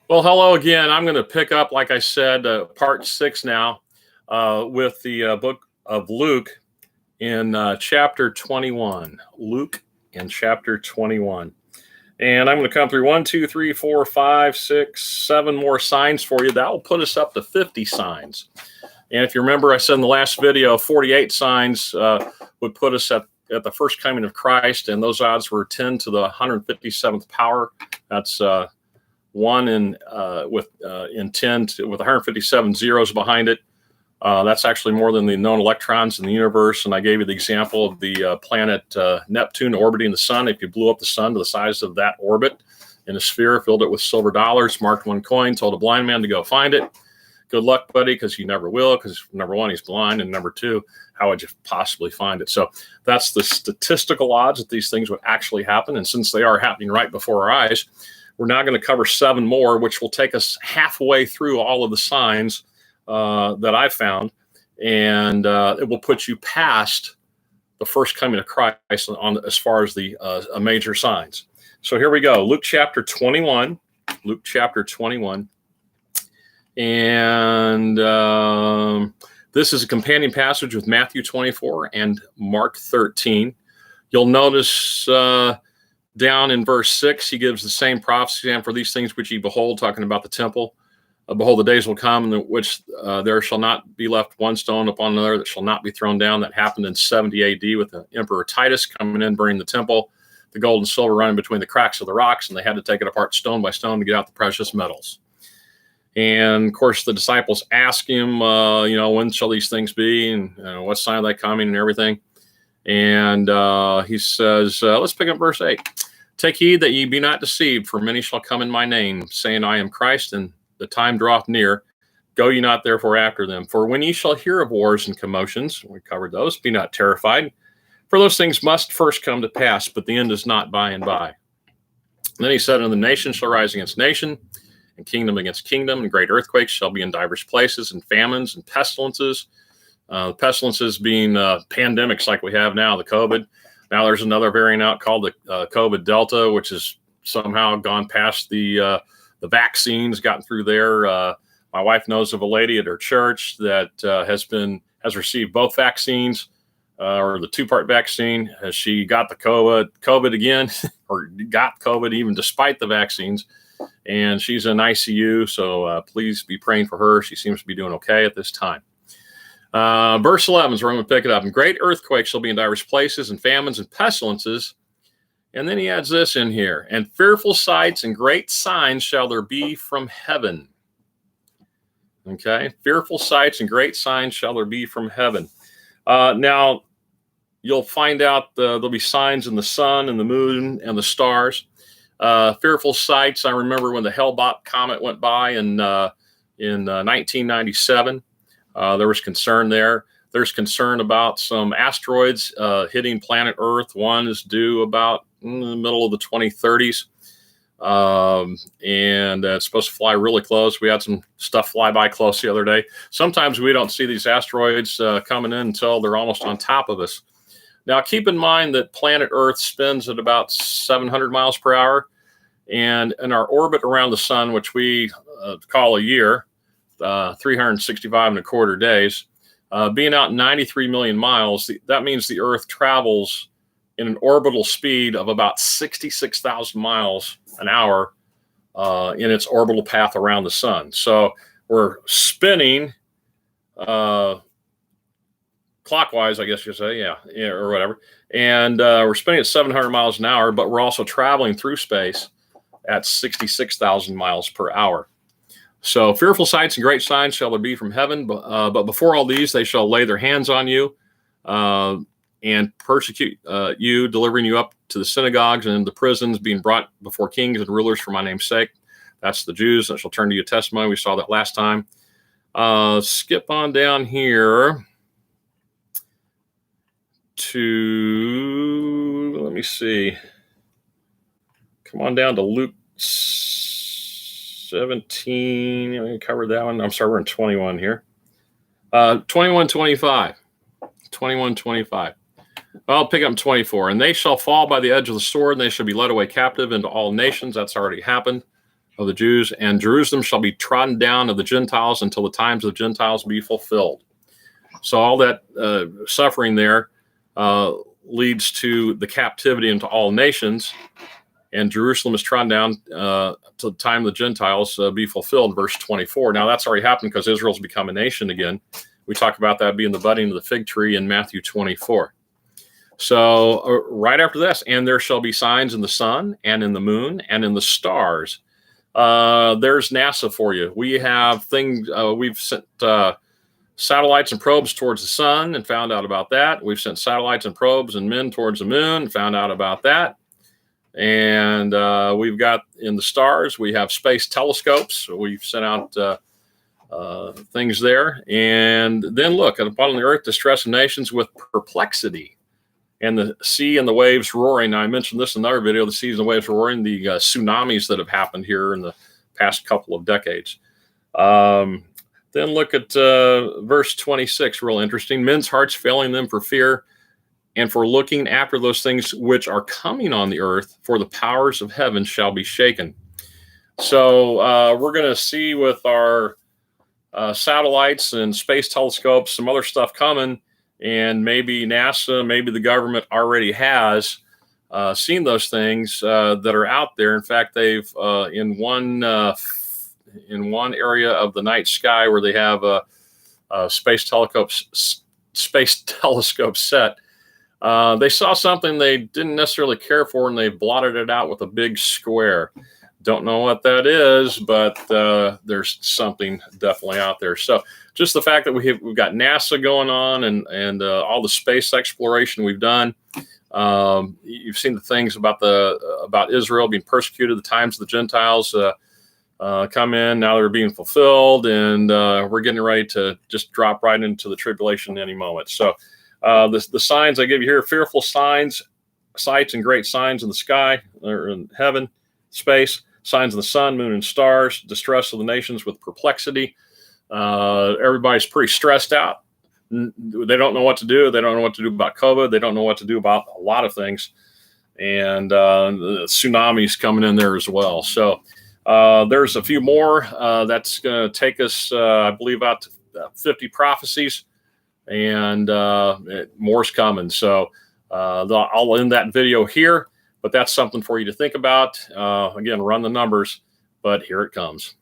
Well, hello again. I'm going to pick up, like I said, part six now with the book of Luke in chapter 21. Luke in chapter 21. And I'm going to come through 1, 2, 3, 4, 5, 6, 7 more signs for you. That will put us up to 50 signs. And if you remember, I said in the last video, 48 signs would put us at the first coming of Christ. And those odds were 10 to the 157th power. That's one in 10 with 157 zeros behind it. That's actually more than the known electrons in the universe. And I gave you the example of the planet Neptune orbiting the sun. If you blew up the sun to the size of that orbit in a sphere, filled it with silver dollars, marked one coin, told a blind man to go find it. Good luck, buddy, because you never will, because number one, he's blind, and number two, how would you possibly find it? So that's the statistical odds that these things would actually happen. And since they are happening right before our eyes, we're now going to cover 7 more, which will take us halfway through all of the signs that I found. And it will put you past the first coming of Christ as far as the major signs. So here we go. Luke chapter 21. Luke chapter 21. And this is a companion passage with Matthew 24 and Mark 13. You'll notice down in verse 6, he gives the same prophecy, and for these things which ye behold, talking about the temple, behold, the days will come in which there shall not be left one stone upon another that shall not be thrown down. That happened in 70 AD with the Emperor Titus coming in, burning the temple, the gold and silver running between the cracks of the rocks, and they had to take it apart stone by stone to get out the precious metals. And of course, the disciples ask him, when shall these things be, and what sign of that coming, and everything. And he says, let's pick up verse 8. Take heed that ye be not deceived, for many shall come in my name, saying, I am Christ, and the time draweth near. Go ye not therefore after them. For when ye shall hear of wars and commotions, we covered those, be not terrified. For those things must first come to pass, but the end is not by and by. And then he said, and the nation shall rise against nation, and kingdom against kingdom, and great earthquakes shall be in divers places, and famines and pestilences. Pestilences being pandemics like we have now, the COVID. Now there's another variant out called the COVID Delta, which has somehow gone past the vaccines, gotten through there. My wife knows of a lady at her church that has received both vaccines, or the 2-part vaccine. She got the COVID again, or got COVID even despite the vaccines. And she's in ICU, so please be praying for her. She seems to be doing okay at this time. Verse 11 is where I'm going to pick it up. And great earthquakes shall be in divers places, and famines and pestilences. And then he adds this in here. And fearful sights and great signs shall there be from heaven. Okay? Fearful sights and great signs shall there be from heaven. Now, you'll find out there'll be signs in the sun and the moon and the stars. Fearful sights. I remember when the Hale-Bopp comet went by in 1997. There was concern there. There's concern about some asteroids hitting planet Earth. One is due about in the middle of the 2030s. And it's supposed to fly really close. We had some stuff fly by close the other day. Sometimes we don't see these asteroids coming in until they're almost on top of us. Now, keep in mind that planet Earth spins at about 700 miles per hour. And in our orbit around the sun, which we call a year, 365 and a quarter days, being out 93 million miles, that means the Earth travels in an orbital speed of about 66,000 miles an hour in its orbital path around the sun. So we're spinning clockwise, I guess you say, yeah, or whatever. And we're spinning at 700 miles an hour, but we're also traveling through space at 66,000 miles per hour. So fearful sights and great signs shall there be from heaven. But before all these, they shall lay their hands on you and persecute you, delivering you up to the synagogues and the prisons, being brought before kings and rulers for my name's sake. That's the Jews that shall turn to you testimony. We saw that last time. Skip on down here to, let me see. Come on down to Luke 17. I covered that one. I'm sorry, we're in 21 here. 21:25. 21:25. I'll pick up 24. And they shall fall by the edge of the sword, and they shall be led away captive into all nations. That's already happened. of the Jews, and Jerusalem shall be trodden down of the Gentiles until the times of the Gentiles be fulfilled. So all that suffering there leads to the captivity into all nations, and Jerusalem is trodden down till the time of the Gentiles be fulfilled, verse 24. Now that's already happened because Israel's become a nation again. We talk about that being the budding of the fig tree in Matthew 24. So right after this, and there shall be signs in the sun and in the moon and in the stars. There's NASA for you. We have things, we've sent satellites and probes towards the sun and found out about that. We've sent satellites and probes and men towards the moon and found out about that. And we've got in the stars, we have space telescopes. So we've sent out things there. And then look, upon the earth, distress of nations with perplexity, and the sea and the waves roaring. Now, I mentioned this in another video, the seas and the waves roaring, the tsunamis that have happened here in the past couple of decades. Then look at verse 26, real interesting. Men's hearts failing them for fear and for looking after those things which are coming on the earth, for the powers of heaven shall be shaken. So we're going to see with our satellites and space telescopes some other stuff coming, and maybe NASA, maybe the government already has seen those things that are out there. In fact, they've in one area of the night sky where they have a space telescope set, they saw something they didn't necessarily care for, and they blotted it out with a big square. Don't know what that is, but there's something definitely out there. So just the fact that we've got NASA going on and all the space exploration we've done. You've seen the things about Israel being persecuted, the times of the Gentiles come in. Now they're being fulfilled, and we're getting ready to just drop right into the tribulation any moment. So the signs I give you here: fearful signs, sights and great signs in the sky or in heaven, space. Signs of the sun, moon, and stars, distress of the nations with perplexity. Everybody's pretty stressed out. They don't know what to do. They don't know what to do about COVID. They don't know what to do about a lot of things. And the tsunami's coming in there as well. So there's a few more. That's going to take us, I believe, out to 50 prophecies. And more's coming. So I'll end that video here. But that's something for you to think about. Again, run the numbers, but here it comes.